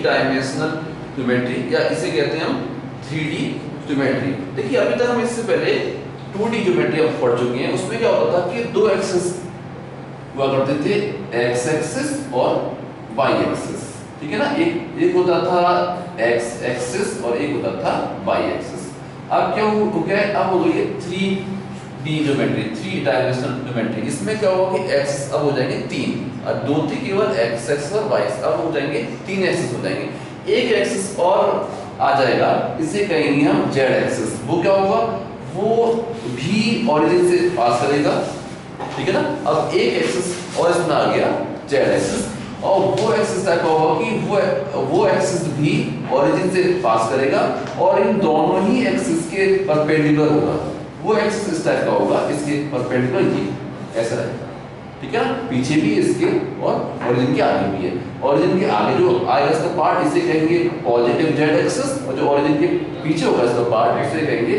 Dimensional geometry या इसे कहते हैं हम 3D ज्योमेट्री। देखिए अभी तक हम इससे पहले 2D ज्योमेट्री हम पढ़ चुके हैं। उसमें क्या होता था कि दो एक्सिस हुआ करते थे, एक्स एक्सिस और वाई एक्सिस, ठीक है ना। एक होता था एक्स एक्सिस और एक होता था वाई एक्सिस। अब क्या हो गया, अब हो गई 3D ज्योमेट्री, 3 डायमेंशनल ज्योमेट्री। इसमें क्या होगा कि एक्सिस अब हो जाएंगे 3 और दो थे केवल एक्स एक्सिस और वाई एक्सिस, अब हो जाएंगे 3 एक्सिस हो जाएंगे। एक एक्सिस और आ जाएगा, इसे कहेंगे हम जेड एक्सिस। वो क्या होगा, वो भी ओरिजिन से पास करेगा, ठीक है ना। अब एक एक्सिस और इसमें आ गया जेड एक्सिस, और वो एक्सिस क्या होगा कि वो एक्सिस भी ओरिजिन से पास करेगा और इन दोनों ही एक्सिस के परपेंडिकुलर होगा। वो एक्सिस इस टाइप का होगा, इसके परपेंडिकुलर ये ऐसा रहेगा, ठीक है ना। पीछे भी इसके और ओरिजिन के आगे भी है। ओरिजिन के आगे जो आएगा इसका पार्ट, इसे कहेंगे पॉजिटिव जेड एक्सिस, और जो ओरिजिन के पीछे होगा इसका पार्ट, इसे कहेंगे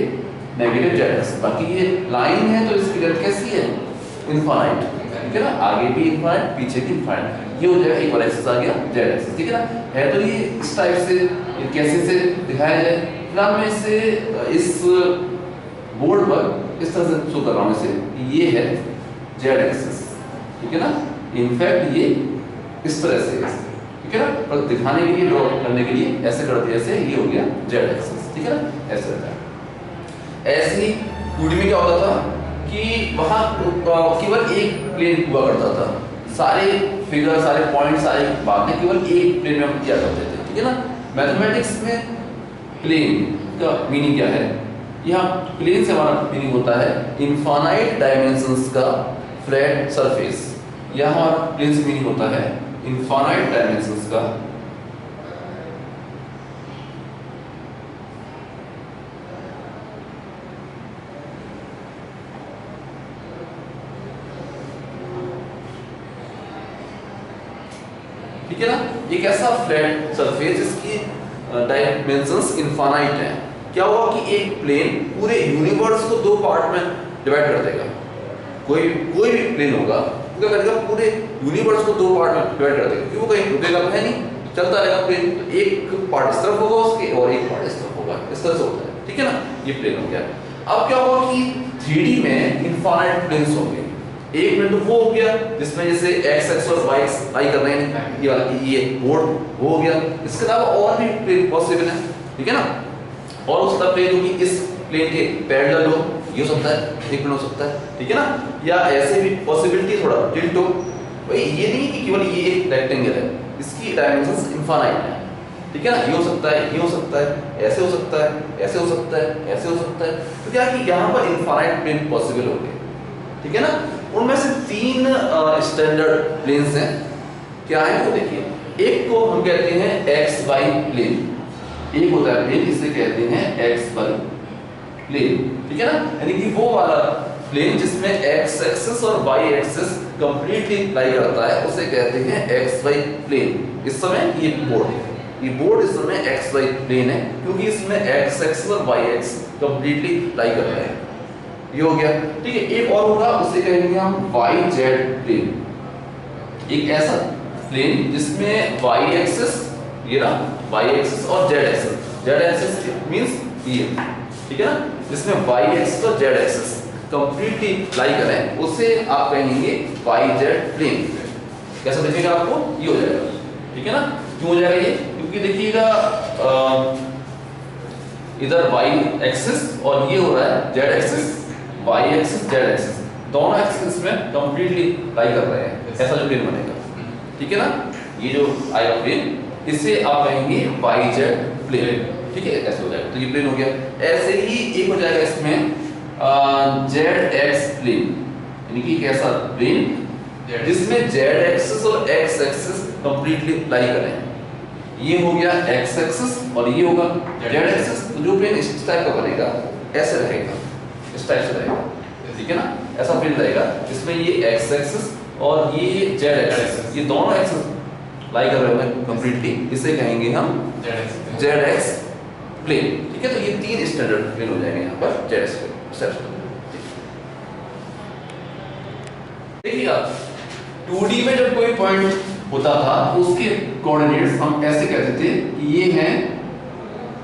नेगेटिव जेड एक्सिस। बाकी ये लाइन है तो इसकी लेंथ कैसी है, इनफाइनाइट, ठीक है ना। आगे भी इनफाइनाइट, पीछे भी इनफाइनाइट। ये हो जाएगा एक और एक्सिस आ गया जेड एक्सिस, ठीक है ना। है तो ये इस टाइप से, ये कैसे से दिखाया जाए। फिलहाल मैं इसे इस बोर्ड पर इस तरह से शो कर रहा हूँ इसे, ये है जेड एक्सिस, ठीक है ना। इनफैक्ट ये इस तरह से, ठीक है ना, पर दिखाने के लिए, ड्रॉ करने के लिए ऐसे कर दिया, ऐसे ये हो गया जेड एक्सिस, ठीक है ना, ऐसे रहता है। ऐसे ही 2D में क्या होता था कि वहां केवल एक प्लेन हुआ करता था, सारे फिगर, सारे पॉइंट, सारी बातें केवल एक प्लेन में हम किया करते थे, ठीक है ना। मैथमेटिक्स में प्लेन का मीनिंग क्या है, यहाँ प्लेन से हमारा मीनिंग होता है इनफाइनाइट डायमेंशंस का फ्लैट सरफेस। यहाँ हमारा प्लेन से मीनिंग होता है इनफाइनाइट डायमेंशंस का ठीक है ना, एक ऐसा फ्लैट सरफेस जिसकी डायमेंशंस इनफाइनाइट है। क्या होगा कि एक प्लेन पूरे यूनिवर्स को दो पार्ट में डिवाइड कर देगा। कोई भी प्लेन होगा वो क्या करेगा, पूरे यूनिवर्स को दो पार्ट में डिवाइड कर देगा, क्योंकि वो कहीं रुकेगा तो है नहीं, चलता रहेगा प्लेन। तो एक पार्ट इस तरफ होगा उसके और एक पार्ट इस तरफ होगा, इस तरह से होता है, ठीक है ना। ये प्लेन हो गया। अब क्या होगा कि 3D में इनफाइनाइट प्लेन्स होंगे। एक प्लेन तो वो हो गया जिसमें जैसे एक्स एक्स और वाई लाई कर रहे हैं, ये वाला ये बोर्ड वो हो गया। इसके अलावा और भी प्लेन पॉसिबल है, ठीक है ना। और हो सकता है प्लेन जो कि इस प्लेन के पैरेलल हो, ये हो सकता है, एक प्लेन हो सकता है, ठीक है ना। या ऐसे भी पॉसिबिलिटी थोड़ा टिल्ट हो, भाई ये नहीं कि केवल ये एक रेक्टेंगल है, इसकी डायमेंशंस इनफाइनाइट है, ठीक है ना। ये हो सकता है, ये हो सकता है, ऐसे हो सकता है, ऐसे हो सकता है, ऐसे हो सकता है। तो क्या कि यहाँ पर इनफाइनाइट प्लेन पॉसिबल हो गए, ठीक है ना। उनमें से 3 स्टैंडर्ड प्लेन्स हैं। क्या है वो देखिए, एक को हम कहते हैं एक्स वाई प्लेन, एक होता है प्लेन इसे कहते हैं एक्स वाई प्लेन, ठीक है ना। यानी कि वो वाला प्लेन जिसमें एक्स एक्सिस और वाई एक्सिस कंप्लीटली लाई करता है उसे कहते हैं एक्स वाई प्लेन। इस समय ये बोर्ड इस समय एक्स वाई प्लेन है, क्योंकि इसमें एक्स एक्सिस और वाई एक्सिस कंप्लीटली लाई कर रहे हैं। ये हो गया, ठीक है। एक और होगा, उसे कहेंगे हम वाई जेड प्लेन। एक ऐसा प्लेन जिसमें वाई एक्सिस, ये रहा वाई एक्सिस और जेड एक्सिस मींस ये, ठीक है ना, जिसमें वाई एक्सिस और जेड एक्सिस कंप्लीटली लाई करें उसे आप कहेंगे वाई जेड प्लेन। कैसा दिखेगा आपको, ये हो जाएगा, ठीक है ना। क्यों हो जाएगा ये, क्योंकि देखिएगा इधर वाई एक्सिस और ये हो रहा है Z axis, Y axis Z axis दोनों एक्सिस में कंप्लीटली लाई कर रहे हैं, ऐसा जो प्लेन बनेगा, ठीक है ना। ये जो आएगा प्लेन इसे आप कहेंगे वाई जेड प्लेन, ठीक है, ऐसे हो जाएगा। तो ये प्लेन हो गया। ऐसे ही एक हो जाएगा इसमें जेड एक्स प्लेन, यानी कि कैसा प्लेन जिसमें जेड एक्सिस और एक्स एक्सिस कंप्लीटली लाई करें। ये हो गया एक्स एक्सिस और ये होगा जेड एक्सिस। तो जो प्लेन इस टाइप का बनेगा ऐसे रहेगा, इस टाइप से रहेगा, ठीक है ना। ऐसा प्लेन रहेगा जिसमें ये एक्स एक्सिस और ये जेड एक्सिस, ये दोनों एक्सिस लाई कर रहे हैं कंप्लीटली, इसे कहेंगे हम जेड एक्स प्लेन, ठीक है। तो ये 3 स्टैंडर्ड प्लेन हो जाएंगे यहाँ पर जेड एक्स प्लेन। देखिए आप 2D में जब कोई पॉइंट होता था उसके कोऑर्डिनेट्स हम ऐसे कहते थे कि ये हैं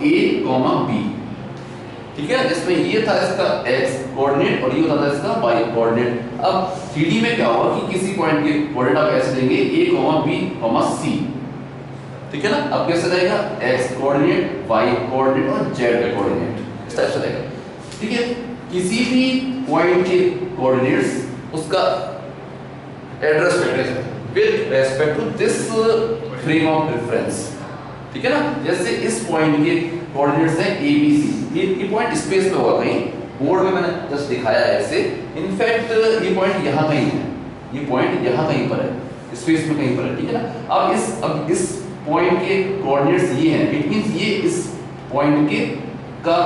a, b, ठीक है। इसमें ये था इसका x कोऑर्डिनेट और ये होता था इसका y कोऑर्डिनेट। अब 3D में क्या होगा कि किसी पॉइंट के कोऑर्डिनेट आप ऐसे देंगे a, b, c, ठीक है ना। अब कैसे रहेगा, x कोऑर्डिनेट, y कोऑर्डिनेट और z का कोऑर्डिनेट इस टाइप से रहेगा, ठीक है। किसी भी पॉइंट के कोऑर्डिनेट्स उसका address vector with respect to this frame of reference, ठीक है ना। जैसे इस पॉइंट के कोऑर्डिनेट्स हैं a b c, ये पॉइंट स्पेस में होगा कहीं, बोर्ड में मैंने जस्ट दिखाया है ऐसे। इनफैक्ट ये पॉइंट यहाँ कहीं है, ये पॉइंट यहाँ कहीं पर है, स्पेस में कहीं पर है, ठीक है ना। अब इस पॉइंट के कोऑर्डिनेट्स ये हैं, इट मींस ये इस पॉइंट के का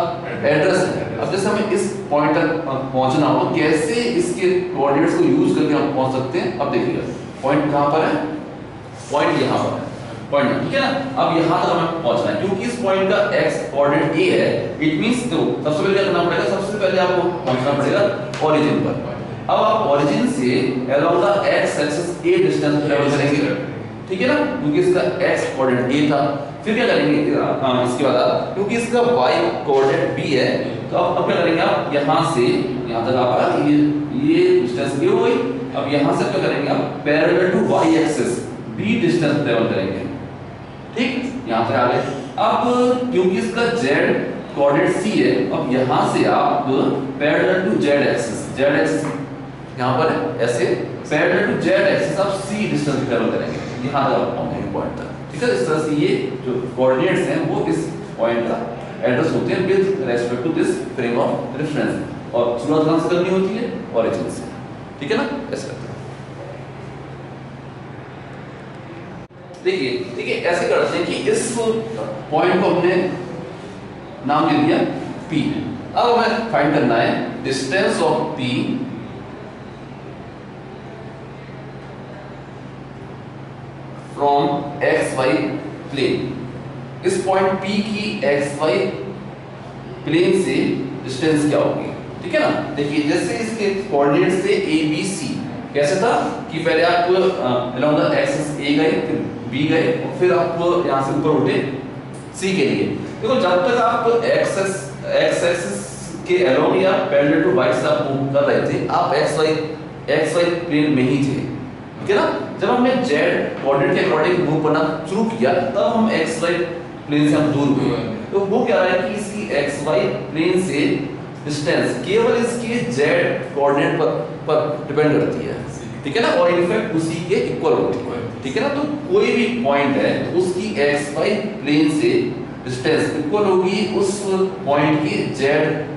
एड्रेस है। अब जैसे हमें इस पॉइंट तक पहुंचना हो, कैसे इसके कोऑर्डिनेट्स को यूज करके हम पहुंच सकते हैं। अब देखिएगा पॉइंट कहां पर है, पॉइंट यहां पर है, पॉइंट, ठीक है ना। अब यहां तक हमें पहुंचना है, क्योंकि इस पॉइंट का x कोऑर्डिनेट a है, इट मींस तो सबसे पहले क्या करना पड़ेगा, सबसे पहले आपको पहुंचना पड़ेगा ओरिजिन पर। अब आप ओरिजिन से along the x axis a distance travel करेंगे, ठीक है ना, क्योंकि इसका x कोऑर्डिनेट a था। फिर क्या करेंगे इसके बाद आप, क्योंकि इसका y कोऑर्डिनेट b है, तो अब क्या करेंगे आप, यहां से यहां तक आप ये डिस्टेंस a हो गई। अब यहां से क्या करेंगे आप, parallel to y axis b distance travel करेंगे, ठीक, यहां से आ गए। अब क्योंकि इसका z कोऑर्डिनेट c है, अब यहां से आप पैरेलल टू z एक्सिस यहां पर है ऐसे, पैरेलल टू z एक्सिस आप c डिस्टेंस ट्रैवल करेंगे, यहां तक आप पहुंचेंगे पॉइंट तक, ठीक है। इस तरह से ये जो कोऑर्डिनेट्स हैं वो इस पॉइंट का एड्रेस होते हैं with respect to this frame of reference, और शुरुआत कहां से करनी होती है, ओरिजिन से, ठीक है ना, ऐसे करते हैं। देखिए ऐसे करते हैं कि इस पॉइंट को हमने नाम दे दिया P। अब हमें फाइंड करना है distance of P from XY plane. इस पॉइंट P की XY प्लेन से डिस्टेंस क्या होगी, ठीक है ना। देखिए जैसे इसके कोऑर्डिनेट से ABC कैसे था कि पहले आप अलोंग द एक्सिस A गए, फिर B गए, और फिर आप यहां से ऊपर उठे C के लिए। देखो जब तक आप x एक्सिस के अलोंग या पैरेलल टू y से आप मूव कर रहे थे, आप XY प्लेन में ही थे, ठीक है ना। जब हमने z कोऑर्डिनेट के अकॉर्डिंग मूव करना शुरू किया, तब हम XY प्लेन से हम दूर हुए। तो वो क्या रहा है कि इसकी XY प्लेन से डिस्टेंस केवल इसके z कोऑर्डिनेट पर डिपेंड करती है, ठीक है ना, और इनफैक्ट उसी के इक्वल होती है, ठीक है ना। तो कोई भी पॉइंट है तो उसकी XY प्लेन से डिस्टेंस इक्वल होगी उस पॉइंट के z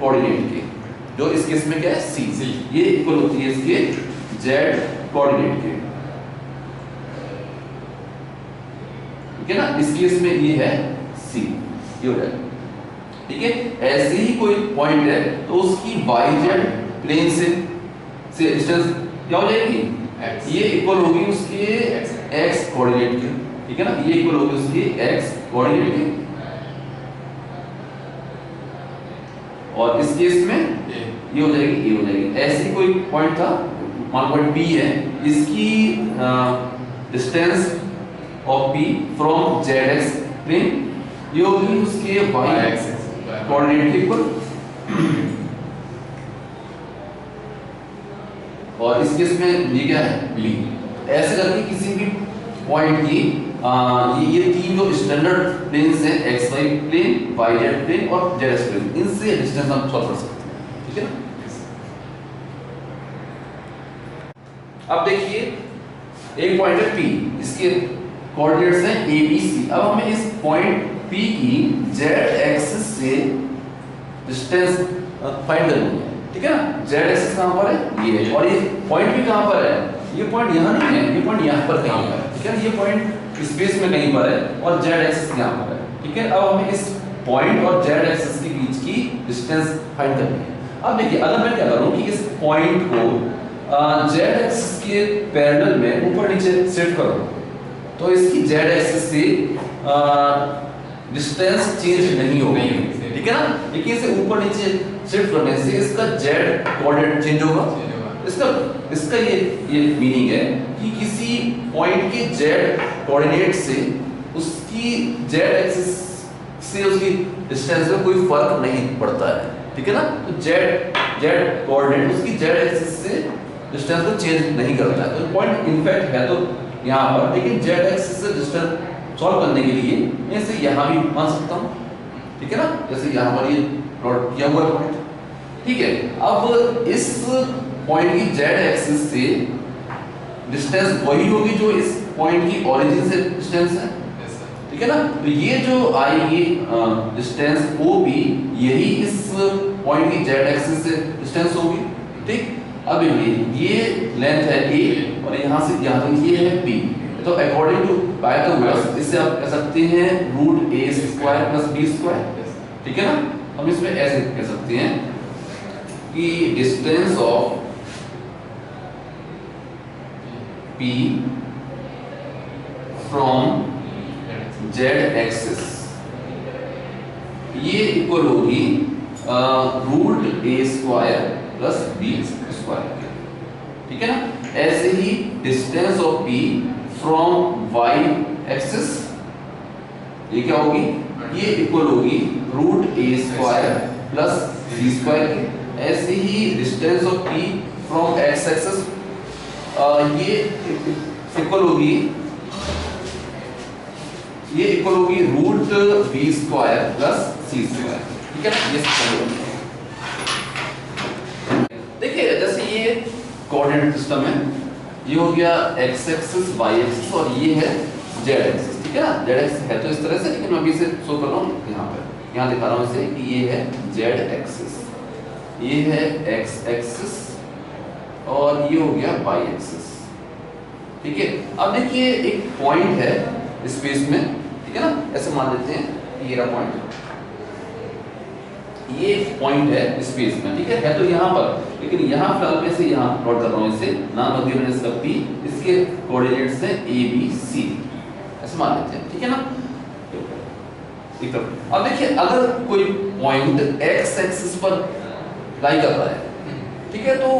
कोऑर्डिनेट के, जो इस केस में क्या है c, ये इक्वल होती है इसके z कोऑर्डिनेट के, ठीक है ना। इस केस में ये है c, ये हो जाएगा, ठीक है। ऐसे ही कोई पॉइंट है तो उसकी yz प्लेन से डिस्टेंस क्या हो जाएगी, ये इक्वल होगी उसके x कोऑर्डिनेट के, ठीक है ना, ये इक्वल होगी उसके x कोऑर्डिनेट के, और इस केस में ये हो जाएगी, ये हो जाएगी। ऐसे ही कोई पॉइंट था, मान पॉइंट P है, इसकी distance of P from zx plane ये होगी उसके y एक्सिस कोऑर्डिनेट के इक्वल, और इस केस में ये क्या है B। ऐसे करके किसी भी पॉइंट की ये तीन जो स्टैंडर्ड प्लेन्स हैं, XY प्लेन, YZ प्लेन और ZX प्लेन, इनसे डिस्टेंस हम सॉल्व कर सकते हैं, ठीक है ना। अब देखिए एक पॉइंट है P, इसके कोऑर्डिनेट्स हैं ABC। अब हमें इस पॉइंट P की Z एक्सिस से डिस्टेंस फाइंड करनी है, ठीक है ना। Z एक्सिस कहां पर है, ये है, और ये पॉइंट भी कहां पर है, ये पॉइंट यहां नहीं है, ये पॉइंट यहां पर कहीं है, ठीक है ना। ये पॉइंट स्पेस में कहीं पर है और Z एक्सिस यहां पर है, ठीक है। अब हमें इस पॉइंट और Z एक्सिस के बीच की डिस्टेंस फाइंड करनी है। अब देखिए अगर मैं क्या करूं कि इस पॉइंट को Z एक्सिस के पैरेलल में ऊपर नीचे शिफ्ट करूं, तो इसकी Z एक्सिस से डिस्टेंस चेंज नहीं होगी, ठीक है ना। लेकिन इसे ऊपर नीचे शिफ्ट करने से इसका Z कोऑर्डिनेट चेंज होगा। इसका इसका ये मीनिंग है कि किसी पॉइंट के जेड कोऑर्डिनेट से उसकी जेड एक्सिस से उसकी डिस्टेंस में कोई फर्क नहीं पड़ता है, ठीक है ना। तो जेड कोऑर्डिनेट उसकी जेड एक्सिस से डिस्टेंस को चेंज नहीं करता है। तो पॉइंट इनफैक्ट है तो यहाँ पर, लेकिन जेड एक्सिस से डिस्टेंस सॉल्व करने के लिए मैं इसे यहाँ भी मान सकता हूँ, ठीक है ना। जैसे यहाँ पर ये प्लॉट किया हुआ पॉइंट, ठीक है। अब इस पॉइंट की जेड एक्सिस से डिस्टेंस वही होगी जो इस पॉइंट की ओरिजिन से डिस्टेंस है, ठीक है ना। तो ये जो आएगी डिस्टेंस OB, यही इस पॉइंट की जेड एक्सिस से डिस्टेंस होगी, ठीक। अब ये लेंथ है A और यहाँ से यहाँ तक ये है B। तो अकॉर्डिंग टू पाइथागोरस इससे आप कह सकते हैं √a² + b², ठीक है ना। हम इसमें ऐसे कह सकते हैं कि distance of P from z axis ये इक्वल होगी √a² + b², ठीक है ना। ऐसे ही distance of P from y axis ये क्या होगी, ये इक्वल होगी √a² + b² के। ऐसे ही distance of P from x axis ये इक्वल होगी √b² + c², ठीक है ना। ये देखिए जैसे ये कोऑर्डिनेट सिस्टम है, ये हो गया x एक्सिस y एक्सिस और ये है z एक्सिस, ठीक है ना। z एक्सिस है तो इस तरह से, लेकिन मैं अभी इसे शो कर रहा हूँ यहाँ दिखा रहा हूँ इसे कि ये है z एक्सिस, ये है x एक्सिस और ये हो गया y एक्सिस, ठीक है। अब देखिए एक पॉइंट है स्पेस में, ठीक है ना। ऐसे मान लेते हैं ये रहा पॉइंट, ये पॉइंट है स्पेस में, ठीक है तो यहाँ पर, लेकिन यहाँ फिलहाल मैं इसे यहाँ प्लॉट कर रहा हूँ, इसे नाम रख दिया मैंने इसका P, इसके कोऑर्डिनेट्स हैं ABC, ऐसे मान लेते हैं, ठीक है ना। ठीक है। अब देखिए अगर कोई पॉइंट x एक्सिस पर लाई कर रहा है, ठीक है, तो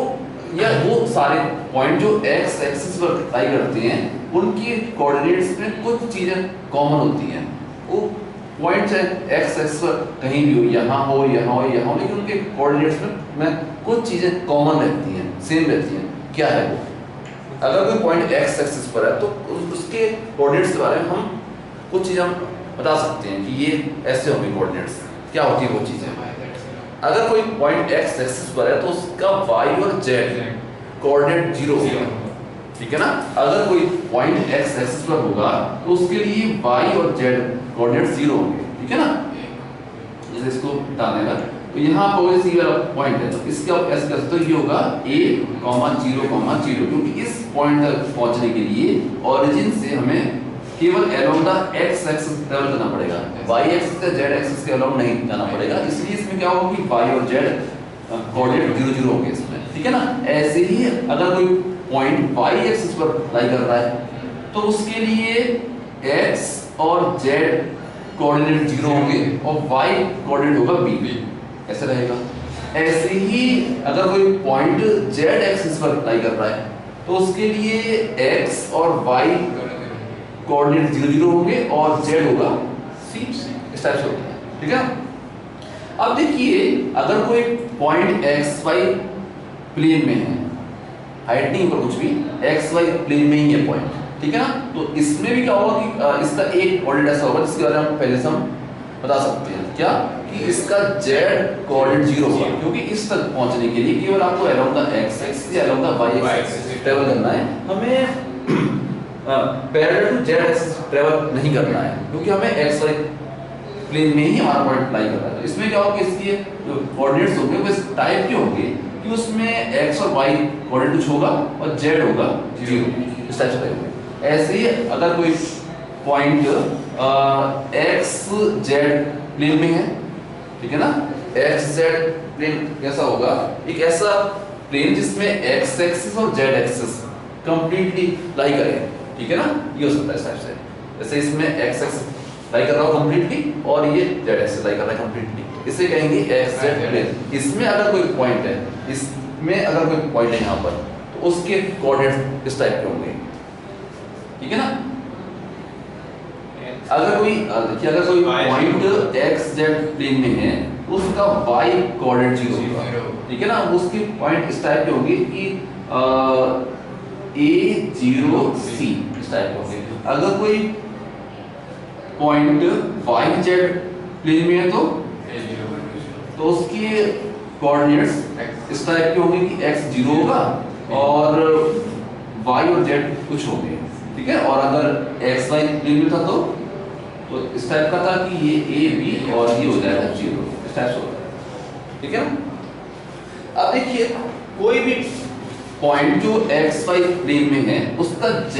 यह वो सारे पॉइंट जो x एक्सिस पर लाई करते हैं उनकी कोऑर्डिनेट्स में कुछ चीजें कॉमन होती हैं। वो पॉइंट है x एक्सिस पर कहीं भी हो, यहाँ हो, लेकिन उनके कोऑर्डिनेट्स में कुछ चीजें कॉमन रहती हैं, सेम रहती हैं। क्या है वो? अगर कोई पॉइंट x एक्सिस पर है तो उसके कोऑर्डिनेट्स के बारे में हम कुछ चीजें हम बता सकते हैं कि ये ऐसे होंगे कोऑर्डिनेट्स। क्या होती है वो चीजें? अगर कोई पॉइंट x एक्सिस पर है तो उसका y और z कोऑर्डिनेट 0 होगा, ठीक है ना। अगर कोई पॉइंट x एक्सिस पर होगा तो उसके लिए y और z कोऑर्डिनेट 0 होंगे, ठीक है ना। जैसे इसको डालने का तो यहाँ पर सी वाला पॉइंट है तो इसका आप ऐसे कर सकते हो, ये होगा a, 0, 0, क्योंकि इस पॉइंट तक पहुंचने के लिए ओरिजिन से हमें केवल along the x axis travel करना पड़ेगा, y एक्सिस या z एक्सिस के अलोंग नहीं जाना पड़ेगा। इसलिए इसमें क्या होगा कि y और z कोऑर्डिनेट 0, 0 होंगे इसमें, ठीक है ना। ऐसे ही अगर कोई पॉइंट y एक्सिस पर लाई कर रहा है तो उसके लिए x और z कोऑर्डिनेट 0 होंगे और y कोऑर्डिनेट होगा b, ऐसे रहेगा। ऐसे ही अगर कोई पॉइंट z एक्सिस पर लाई कर रहा है तो उसके लिए x और y कोऑर्डिनेट 0, 0 होंगे और z होगा c, इस टाइप से होता है, ठीक है। अब देखिए अगर कोई पॉइंट xy प्लेन में है, हाइट नहीं पर कुछ भी, xy प्लेन में ही है पॉइंट, ठीक है ना। तो इसमें भी क्या होगा कि इसका एक कोऑर्डिनेट ऐसा होगा जिसके बारे में हम पहले से हम बता सकते हैं क्या कि इसका z कोऑर्डिनेट 0 होगा, क्योंकि इस तक पहुंचने के लिए केवल आपको अलोंग द x एक्सिस या along the y axis travel करना है, हमें parallel to z axis travel नहीं करना है, क्योंकि हमें xy प्लेन में ही हमारा पॉइंट लाई करना है। तो इसमें क्या होगा, इसके जो कोऑर्डिनेट्स होंगे वो इस टाइप के होंगे कि उसमें x और y कोऑर्डिनेट कुछ होगा और z होगा 0, इस टाइप से रहेगा। ऐसे ही अगर कोई पॉइंट x z प्लेन में है, ठीक है ना, x z प्लेन कैसा होगा, एक ऐसा प्लेन जिसमें x एक्सिस और z एक्सिस कंप्लीटली लाई करे, ठीक है ना। ये हो सकता है इस टाइप से, जैसे इसमें x एक्सिस लाई कर रहा हो कंप्लीटली और ये z एक्सिस लाई कर रहा है कंप्लीटली, इसे कहेंगे x z प्लेन। इसमें अगर कोई पॉइंट है, इस में अगर कोई पॉइंट है यहाँ पर तो उसके कोऑर्डिनेट्स इस टाइप के होंगे, ठीक है ना। अगर कोई देखिए अगर कोई पॉइंट एक्स जेड प्लेन में है तो उसका वाई कोऑर्डिनेट 0 होगा, ठीक है ना। उसकी पॉइंट इस टाइप के होंगे कि A0C इस टाइप के होंगे। अगर कोई पॉइंट वाई जेड प्लेन में है तो उसके कोऑर्डिनेट्स इस टाइप के होंगे कि x 0 होगा और y और z कुछ होंगे, ठीक है। और अगर x y प्लेन में था तो इस टाइप का था कि ये a b और ये हो जाएगा 0, इस टाइप से होगा, ठीक है ना। अब देखिए कोई भी पॉइंट जो x y प्लेन में है उसका z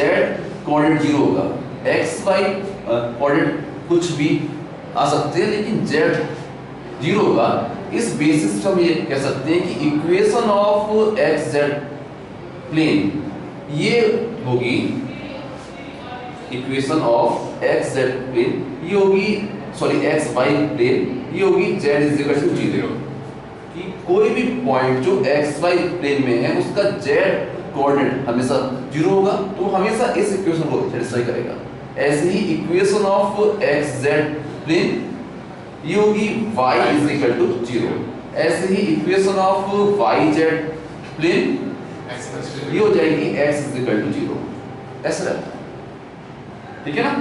कोऑर्डिनेट 0 होगा। x y कोऑर्डिनेट कुछ भी आ सकते हैं लेकिन z 0 होगा। इस बेसिस पे हम ये कह सकते हैं कि equation of x Z plane ये होगी, equation of x Z plane ये होगी, सॉरी एक्स वाई प्लेन ये होगी जेड इज इक्वल टू 0। कि कोई भी पॉइंट जो एक्स वाई प्लेन में है उसका जेड कोऑर्डिनेट हमेशा 0 होगा, तो हमेशा इस इक्वेशन को सेटिस्फाई करेगा। ऐसे ही equation of x Z plane ये होगी y इज इक्वल टू 0। ऐसे ही equation of y z plane ये हो जाएगी x इज इक्वल टू 0, ऐसा रहता है, ठीक है ना।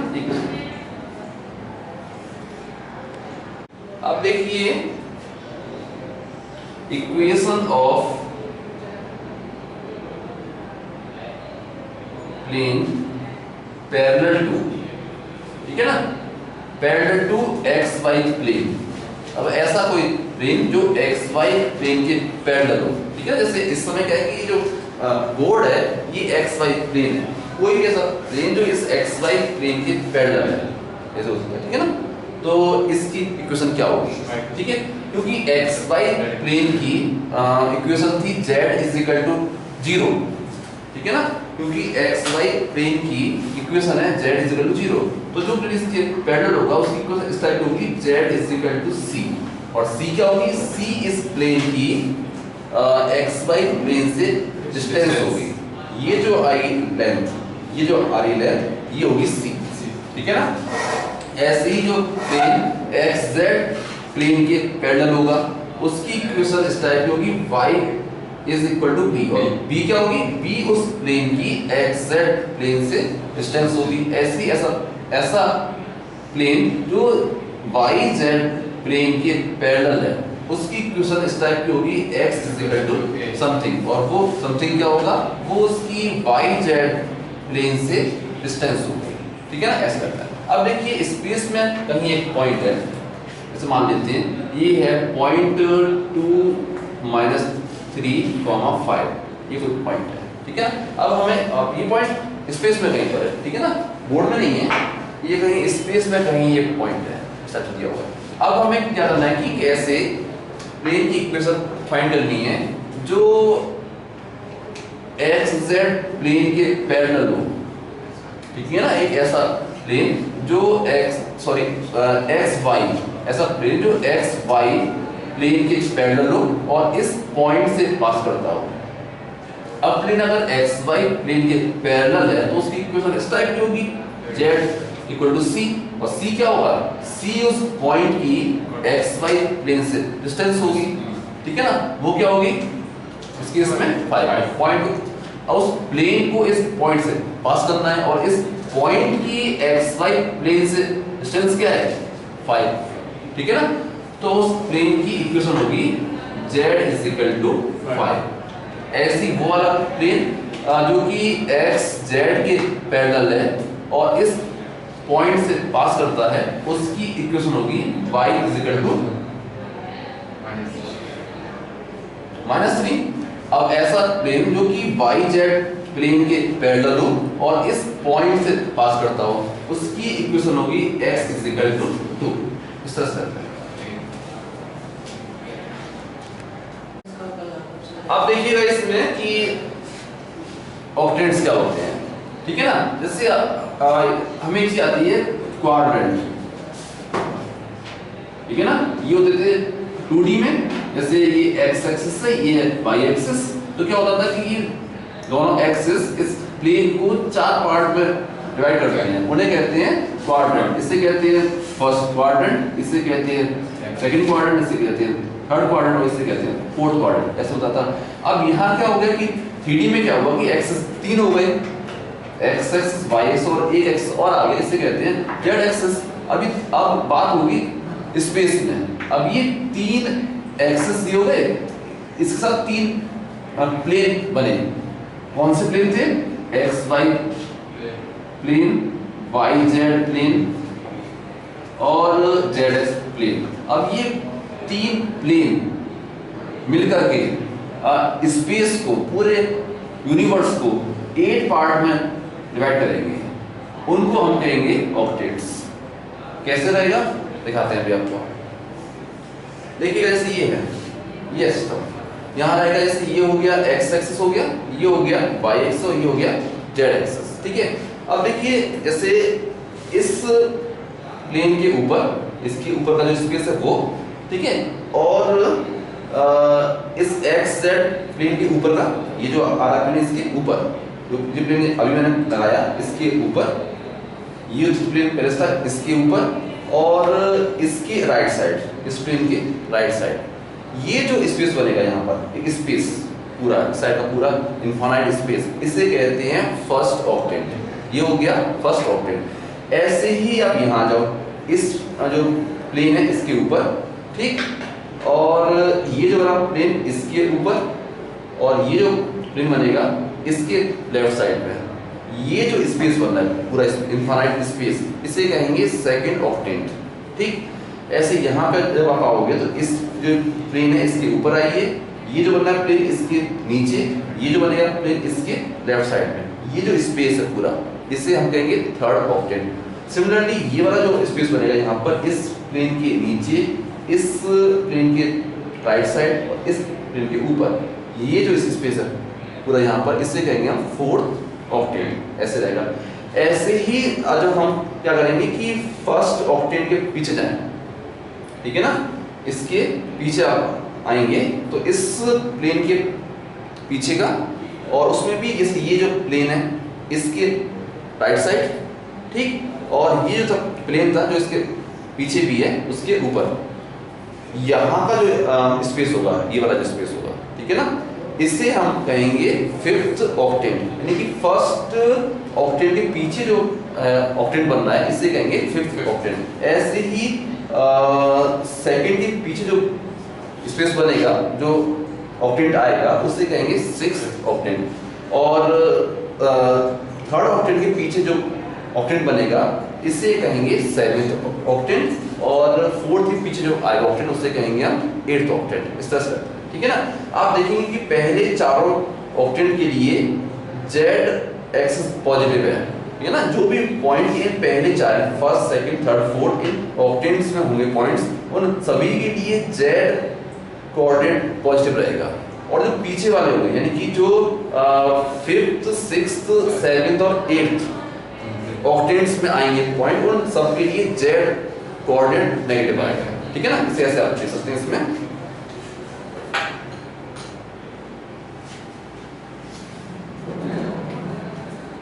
अब देखिए equation of plane parallel to, ठीक है ना, parallel to X Y plane. अब ऐसा कोई प्लेन जो एक्स वाई प्लेन के पैरेलल हो, ठीक है। जैसे इस समय क्या है कि जो बोर्ड है ये एक्स वाई प्लेन है, कोई भी ऐसा प्लेन जो इस एक्स वाई प्लेन के पैरेलल है ऐसे हो सकता है, ठीक है ना। तो इसकी इक्वेशन क्या होगी, ठीक है, क्योंकि एक्स वाई प्लेन की इक्वेशन थी z इज इक्वल टू 0, ठीक है ना। क्योंकि एक्स वाई प्लेन की इक्वेशन है z इज इक्वल टू 0, तो जो प्लेन इसके पैरेलल होगा उसकी इक्वेशन इस टाइप होगी z is equal to c। और c क्या होगी, c इस प्लेन की एक्स वाई प्लेन से डिस्टेंस होगी। ये जो आई लेंथ, ये जो आरी लेंथ ये होगी c, ठीक है ना। ऐसे ही जो प्लेन एक्स जेड प्लेन के पैरेलल होगा उसकी इक्वेशन इस टाइप की होगी y is equal to b। और b क्या होगी, b उस प्लेन की एक्स जेड प्लेन से डिस्टेंस होगी। ऐसा प्लेन जो y z प्लेन के पैरेलल है उसकी इक्वेशन इस टाइप की होगी x is equal to something, और वो समथिंग क्या होगा, वो उसकी y z प्लेन से डिस्टेंस होगी, ठीक है ना। ऐसा करता है। अब देखिए स्पेस में कहीं एक पॉइंट है, जैसे मान लेते हैं ये है पॉइंट 2-3,5, ये कोई पॉइंट है, ठीक है। अब हमें ये पॉइंट स्पेस में कहीं पर है, ठीक है ना, बोर्ड में नहीं है, ये कहीं स्पेस में कहीं ये पॉइंट है, सच दिया हुआ है। अब हमें क्या करना है कि कैसे प्लेन की इक्वेशन फाइंड करनी है जो एक्स जेड प्लेन के पैरेलल हो, ठीक है ना। एक ऐसा प्लेन जो एक्स वाई, ऐसा प्लेन जो एक्स वाई प्लेन के पैरेलल हो और इस पॉइंट से पास करता हो। अब प्लेन अगर एक्स वाई प्लेन के पैरेलल है तो उसकी इक्वेशन इस टाइप की होगी z इक्वल टू c, और c क्या होगा, c उस पॉइंट की एक्स वाई प्लेन से डिस्टेंस होगी, ठीक है ना। वो क्या होगी इस केस में 5 पॉइंट, और उस प्लेन को इस पॉइंट से पास करना है और इस पॉइंट की एक्स वाई प्लेन से डिस्टेंस क्या है 5, ठीक है ना। तो उस प्लेन की इक्वेशन होगी z इज इक्वल टू 5। ऐसी वो वाला प्लेन जो कि x z के पैरेलल है और इस पॉइंट से पास करता है उसकी इक्वेशन होगी y इज इक्वल टू -3। अब ऐसा प्लेन जो कि y z प्लेन के पैरेलल हो और इस पॉइंट से पास करता हो उसकी इक्वेशन होगी x इज इक्वल टू 2। इस तरह से अब देखिएगा इसमें कि ऑक्टेंट्स क्या होते हैं, ठीक है ना। जैसे हमें एक चीज आती है क्वाड्रेंट, ठीक है ना। ये होते थे 2D में जैसे ये एक्स एक्सिस है, ये है वाई एक्सिस, तो क्या होता था कि ये दोनों एक्सिस इस प्लेन को 4 पार्ट में डिवाइड कर देते हैं, उन्हें कहते हैं क्वाड्रेंट। इसे कहते हैं फर्स्ट क्वाड्रेंट, इसे कहते हैं सेकंड क्वाड्रेंट, इसे कहते हैं थर्ड क्वाड्रेंट और इसे कहते हैं फोर्थ क्वाड्रेंट, ऐसा होता था। अब यहाँ क्या हो गया कि 3D में क्या हुआ कि एक्सिस 3 हो गए, एक्स एक्सिस वाई एक्सिस और एक एक्सिस और आ गया, इसे कहते हैं जेड एक्सिस। अब बात होगी स्पेस में। अब ये 3 एक्सिस दिए हो गए, इसके साथ 3 प्लेन बने। कौन से प्लेन थे? X Y plane, Y Z plane और जेड एक्स प्लेन। अब ये 3 प्लेन मिलकर के स्पेस को, पूरे यूनिवर्स को 8 पार्ट में डिवाइड करेंगे, उनको हम कहेंगे ऑक्टेट्स। कैसे रहेगा दिखाते हैं अभी आपको। देखिएगा जैसे ये है, ये सिस्टम यहाँ रहेगा, जैसे ये हो गया एक्स एक्सिस हो गया, ये हो गया वाई एक्सिस और ये हो गया जेड एक्सिस, ठीक है। अब देखिए जैसे इस प्लेन के ऊपर, इसके ऊपर का जो स्पेस है वो, ठीक है, और इस एक्स जेड प्लेन के ऊपर का ये जो आ रहा प्लेन, इसके ऊपर जो प्लेन अभी मैंने लगाया इसके ऊपर, ये जो प्लेन पहले था इसके ऊपर, और इसके राइट साइड, इस प्लेन के राइट साइड ये जो स्पेस बनेगा यहाँ पर, एक स्पेस पूरा साइड का पूरा इनफाइनाइट स्पेस, इसे कहते हैं फर्स्ट ऑक्टेंट। ये हो गया फर्स्ट ऑक्टेंट। ऐसे ही आप यहाँ आ जाओ, इस जो प्लेन है इसके ऊपर, ठीक, और ये जो बना प्लेन इसके ऊपर, और ये जो प्लेन बनेगा इसके लेफ्ट साइड पे, ये जो स्पेस बन रहा है पूरा इनफाइनाइट स्पेस, इसे कहेंगे सेकंड ऑक्टेंट, ठीक। ऐसे यहाँ पे जब आप आओगे तो इस जो प्लेन है इसके ऊपर आइए, ये जो बन रहा है प्लेन इसके नीचे, ये जो बनेगा प्लेन इसके लेफ्ट साइड में, ये जो स्पेस है पूरा, इसे हम कहेंगे थर्ड ऑक्टेंट। सिमिलरली ये वाला जो स्पेस बनेगा यहाँ पर, इस प्लेन के नीचे, इस प्लेन के राइट साइड और इस प्लेन के ऊपर, ये जो स्पेस है पूरा यहाँ पर, इसे कहेंगे हम फोर्थ ऑक्टेंट। ऐसे रहेगा। ऐसे ही जब हम क्या करेंगे कि फर्स्ट ऑक्टेंट के पीछे जाएं, ठीक है ना, इसके पीछे आप आएंगे तो इस प्लेन के पीछे का, और उसमें भी ये जो प्लेन है इसके राइट साइड, ठीक, और ये जो प्लेन था जो इसके पीछे भी है उसके ऊपर, यहाँ का जो स्पेस होगा, ये वाला जो स्पेस होगा, ठीक है ना, इसे हम कहेंगे फिफ्थ ऑक्टेंट। यानी कि फर्स्ट ऑक्टेंट के पीछे जो ऑक्टेंट बन रहा है इसे कहेंगे फिफ्थ ऑक्टेंट। ऐसे ही सेकंड के पीछे जो स्पेस बनेगा, जो ऑक्टेंट आएगा, उसे कहेंगे सिक्स्थ ऑक्टेंट। और थर्ड ऑक्टेंट के पीछे जो ऑक्टेंट बनेगा इसे कहेंगे सेवेंथ ऑक्टेंट, और फोर्थ के पीछे जो आएगा ऑक्टेंट उसे कहेंगे हम एट्थ ऑक्टेंट। इस तरह से, ठीक है ना। आप देखेंगे कि पहले चारों ऑक्टेंट के लिए जेड एक्सिस पॉजिटिव है, ठीक है ना। जो भी पॉइंट ये पहले चार, फर्स्ट सेकंड थर्ड फोर्थ, इन ऑक्टेंट्स में होंगे पॉइंट्स, उन सभी के लिए जेड कोऑर्डिनेट पॉजिटिव रहेगा। और जो पीछे वाले होंगे, यानी कि जो फिफ्थ सिक्स्थ सेवेंथ और एट्थ ऑक्टेंट्स में आएंगे पॉइंट, उन सब के लिए जेड कोऑर्डिनेट नेगेटिव आएगा, ठीक है ना। इसे ऐसे आप देख सकते हैं इसमें।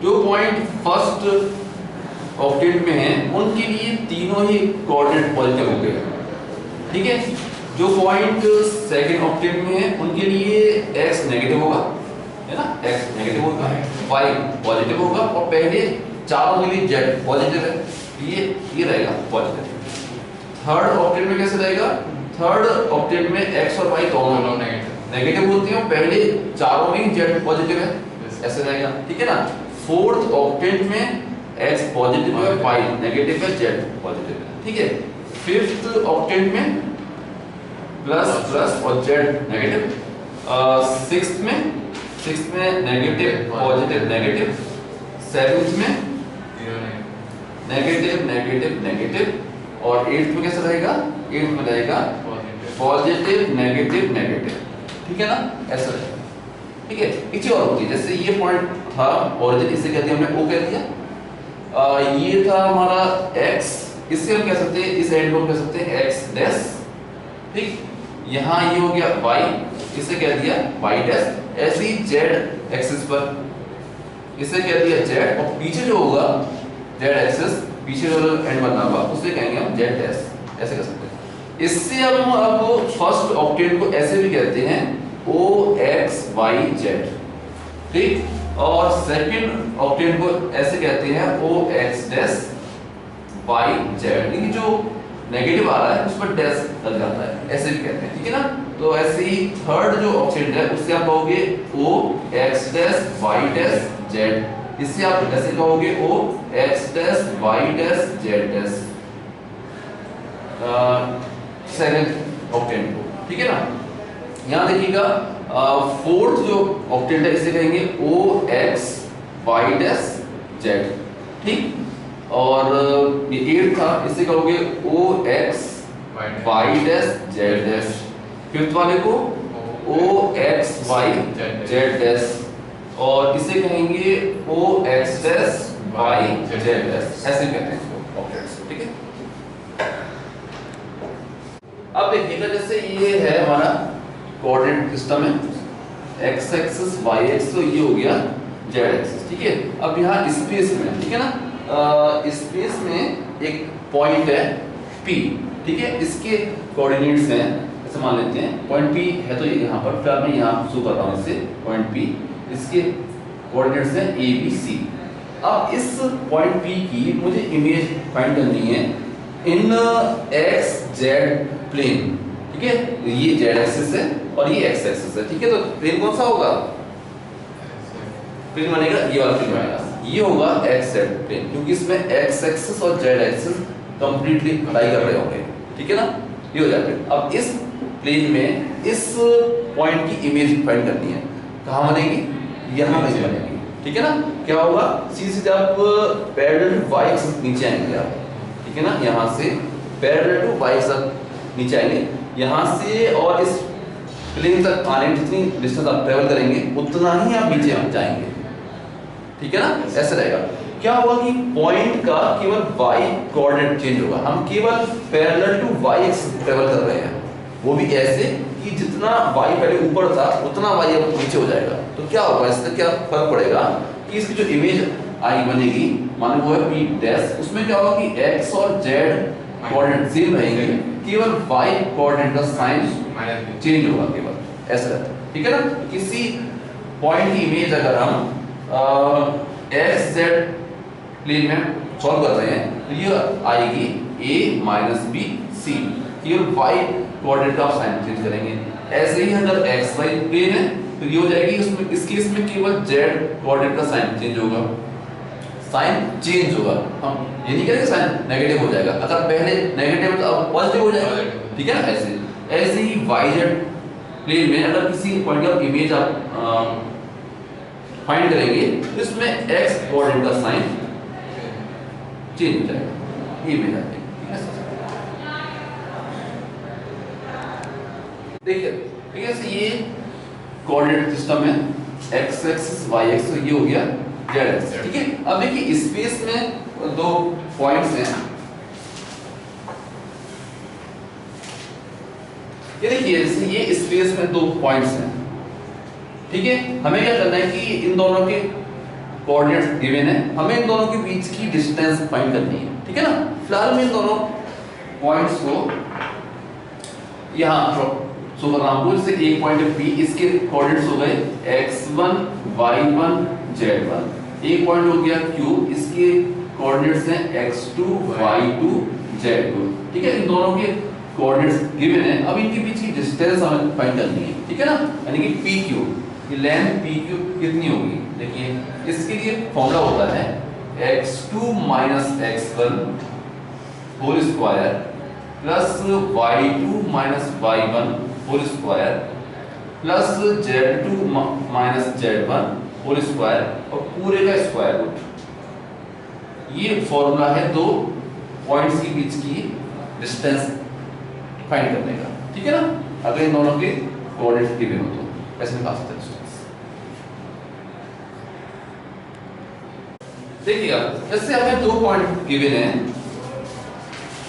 जो पॉइंट फर्स्ट ऑक्टेंट में हैं उनके लिए तीनों ही कोऑर्डिनेट पॉजिटिव होंगे, ठीक है। जो पॉइंट सेकंड ऑक्टेंट में है उनके लिए x नेगेटिव होगा, है ना, x नेगेटिव होगा, y पॉजिटिव होगा, और पहले चारों के लिए z पॉजिटिव है, ये रहेगा पॉजिटिव। थर्ड ऑक्टेंट में कैसे रहेगा? थर्ड ऑक्टेंट में x और y दोनों नेगेटिव होते हैं, पहले चारों में z पॉजिटिव है, ऐसे रहेगा, ठीक है ना। फोर्थ ऑक्टेंट में x पॉजिटिव है, y नेगेटिव है, z पॉजिटिव है, ठीक है। फिफ्थ ऑक्टेंट में प्लस प्लस और z नेगेटिव। सिक्स्थ में नेगेटिव पॉजिटिव नेगेटिव। सेवेंथ में नेगेटिव नेगेटिव नेगेटिव, और एट्थ में कैसा रहेगा? एट्थ में रहेगा पॉजिटिव नेगेटिव नेगेटिव, ठीक है ना, ऐसा रहेगा, ठीक है। एक चीज और होती है, जैसे ये पॉइंट था ओरिजिन, इसे कह दिया हमने O कह दिया। ये था हमारा x, इससे हम कह सकते हैं, इस एंड को हम कह सकते हैं x डैश, ठीक। यहाँ ये हो गया y, इसे कह दिया y डैश। ऐसे ही z एक्सिस पर इसे कह दिया z, और पीछे जो होगा z एक्सिस, पीछे जो एंड बना हुआ उसे कहेंगे हम z डैश। ऐसे कर सकते हैं। इससे अब फर्स्ट ऑक्टेट को ऐसे भी कहते हैं OXYZ, ठीक। और सेकंड ऑक्टेट को ऐसे कहते हैं OX डैश YZ। ये जो नेगेटिव आ रहा है उस पर डैश लग जाता है, ऐसे भी कहते हैं, ठीक है ना। तो ऐसे ही थर्ड जो ऑक्टेट है उससे आप कहोगे OX dash Y dash Z, इससे आप ऐसे कहोगे OX dash Y dash Z dash second octet को, ठीक है ना। यहाँ देखिएगा फोर्थ जो ऑक्टेट है इसे कहेंगे OXY डैश Z, ठीक। और ये 8 था, इसे कहोगे OXY dash Z dash. Fifth वाले को OXY Z डैश, और इसे कहेंगे OX dash Y Z dash. ऐसे कहते हैं इसको ऑक्टेट्स, ठीक है। अब देखिएगा जैसे ये है हमारा कोऑर्डिनेट सिस्टम है, x एक्सिस y एक्सिस, तो ये हो गया z एक्सिस, ठीक है। अब यहाँ स्पेस में, ठीक है ना, स्पेस में एक पॉइंट है p, ठीक है। इसके कोऑर्डिनेट्स हैं, ऐसे मान लेते हैं पॉइंट p है, तो यहाँ पर फिर मैं यहाँ शो कर रहा हूँ इसे पॉइंट p, इसके कोऑर्डिनेट्स हैं a b c। अब इस पॉइंट p की मुझे इमेज फाइंड करनी है इन x z प्लेन, ठीक है। ये z एक्सिस है और ये x एक्सिस है, ठीक है। तो प्लेन कौन सा होगा? प्लेन बनेगा ये वाला प्लेन बनेगा, ये होगा x z प्लेन, क्योंकि इसमें x एक्सिस और z एक्सिस कंप्लीटली अलाई कर रहे होंगे, ठीक है ना। ये हो जाएगा। अब इस प्लेन में इस पॉइंट की इमेज फाइंड करनी है, कहाँ बनेगी? यहाँ पे बनेगी, ठीक है ना। क्या होगा? सीधे आप पैरेलल टू y एक्सिस नीचे आएंगे आप, ठीक है ना। यहाँ से पैरेलल टू y एक्सिस नीचे आएंगे, यहाँ से और इस प्लेन तक आने जितनी डिस्टेंस आप ट्रेवल करेंगे उतना ही आप नीचे जाएंगे, ठीक है ना। ऐसे रहेगा। क्या होगा कि पॉइंट का केवल y कोऑर्डिनेट चेंज होगा, हम केवल parallel to y axis travel कर रहे हैं, वो भी ऐसे कि जितना y पहले ऊपर था उतना y अब नीचे हो जाएगा। तो क्या होगा, इससे क्या फर्क पड़ेगा कि इसकी जो इमेज आई बनेगी, मानो वो है p डैश, उसमें क्या होगा कि x और z कोऑर्डिनेट सेम रहेंगे, केवल y कोऑर्डिनेट का साइन चेंज होगा केवल, ऐसा रहता है, ठीक है ना। किसी पॉइंट की इमेज अगर हम x z प्लेन में सॉल्व कर रहे हैं तो ये आएगी a माइनस b c, केवल y कोऑर्डिनेट का साइन चेंज करेंगे। ऐसे ही अगर x y प्लेन है तो ये हो जाएगी, उसमें इस केस में केवल z कोऑर्डिनेट का साइन चेंज होगा, साइन चेंज होगा। हम ये नहीं करेंगे साइन नेगेटिव हो जाएगा, अगर पहले नेगेटिव है तो अब पॉजिटिव हो जाएगा, ठीक है ना। ऐसे ही yz प्लेन में अगर किसी पॉइंट ऑफ इमेज आप फाइंड करेंगे तो इसमें x कोऑर्डिनेट का साइन चेंज हो जाएगा, ये इमेज आती है, ठीक है। देखिए ठीक है, ये कोऑर्डिनेट सिस्टम है, x एक्सिस y एक्सिस, तो ये हो गया z एक्सिस, ठीक है। अब देखिए स्पेस में दो पॉइंट्स हैं, ये देखिए जैसे ये स्पेस में दो पॉइंट्स हैं, ठीक है। हमें क्या करना है कि इन दोनों के कोऑर्डिनेट्स गिवन है, हमें इन दोनों के बीच की डिस्टेंस फाइंड करनी है, ठीक है ना। फिलहाल मैं इन दोनों पॉइंट्स को यहाँ सो कर रहा हूँ। जैसे एक पॉइंट है P, इसके कोऑर्डिनेट्स हो गए x1 y1 z1, एक पॉइंट हो गया Q, इसके कोऑर्डिनेट्स हैं x2 y2 z2, ठीक है। इन दोनों के कोऑर्डिनेट्स गिवन है, अब इनके बीच की डिस्टेंस हमें फाइंड करनी है, ठीक है ना। यानी कि PQ, ये लेंथ PQ कितनी होगी? देखिए इसके लिए फॉर्मूला होता है x2 minus x1 whole square plus y2 minus y1 whole square plus z2 minus z1 whole square और पूरे का स्क्वायर रूट। ये फॉर्मूला है दो पॉइंट्स के बीच की डिस्टेंस फाइंड करने का, ठीक है ना। अगर इन दोनों के कोऑर्डिनेट्स गिवन हो तो ऐसे निकाल सकते हैं डिस्टेंस। देखिएगा जैसे हमें दो पॉइंट गिवन है,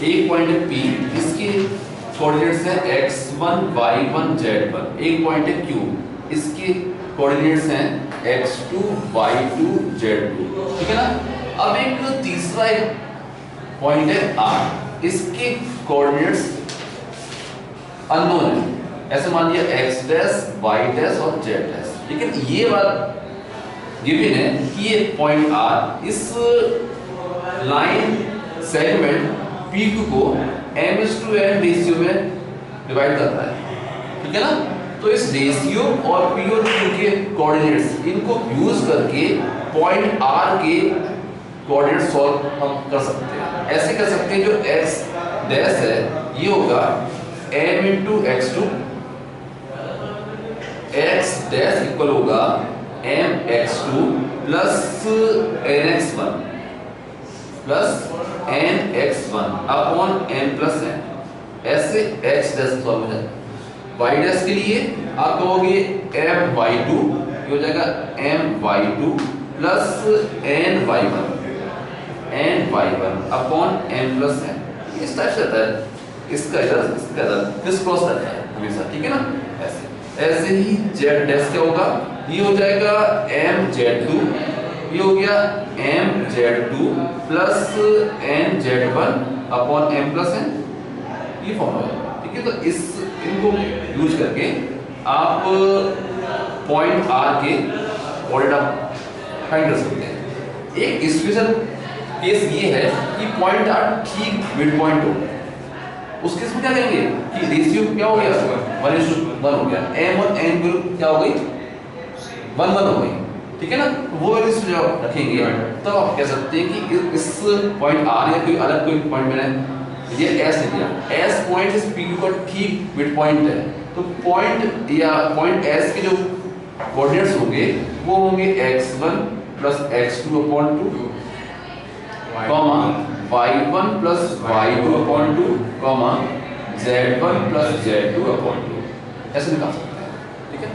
एक पॉइंट है P, इसके कोऑर्डिनेट्स हैं x1 y1 z1, एक पॉइंट है Q, इसके कोऑर्डिनेट्स हैं x2 y2 z2, ठीक है ना। अब एक तीसरा एक पॉइंट है R, इसके कोऑर्डिनेट्स अननोन है, ऐसे मान लिया x डैश y डैश और z डैश, लेकिन ये बात गिवन है कि ये पॉइंट R इस लाइन सेगमेंट PQ को m/n रेशियो में डिवाइड करता है, ठीक है ना। तो इस रेशियो और P और Q के कोऑर्डिनेट्स इनको यूज करके पॉइंट R के कोऑर्डिनेट सॉल्व हम कर सकते हैं। ऐसे कर सकते हैं, जो x डैश है ये होगा m × x2, x dash equal होगा mx2 plus nx1 plus nx1 upon n plus n, ऐसे x डैश सॉल्व हो जाएगा। y डैश के लिए आप कहोगे my2, ये हो जाएगा my2 plus ny1 upon n plus n, इस टाइप से रहता है, इसका इधर क्रिस क्रॉस रहता है हमेशा, ठीक है ना। ऐसे ही z डैश क्या होगा, ये हो जाएगा mz2, ये हो गया mz2 plus nz1 upon m plus n, ये फॉर्म होगा, ठीक है। तो इस इनको यूज करके आप पॉइंट R के कोऑर्डिनेट आप फाइंड कर सकते हैं। एक स्पेशल केस ये है कि पॉइंट R ठीक मिड पॉइंट हो, उस केस में क्या करेंगे कि रेशियो क्या हो गया 1:1 हो गया, m और n क्या हो गई 1:1 हो गई, ठीक है ना। वो वैल्यूज जब रखेंगे तब आप कह सकते हैं कि इस पॉइंट R या कोई अलग कोई पॉइंट मैंने ये S लिख दिया, S पॉइंट इस PQ का ठीक मिड पॉइंट है, तो पॉइंट या पॉइंट S के जो कोऑर्डिनेट्स होंगे वो होंगे x1 plus x2 upon 2 comma y1 plus y2 upon 2 comma z1 plus z2 upon 2, ऐसे निकाल सकते हैं, ठीक है।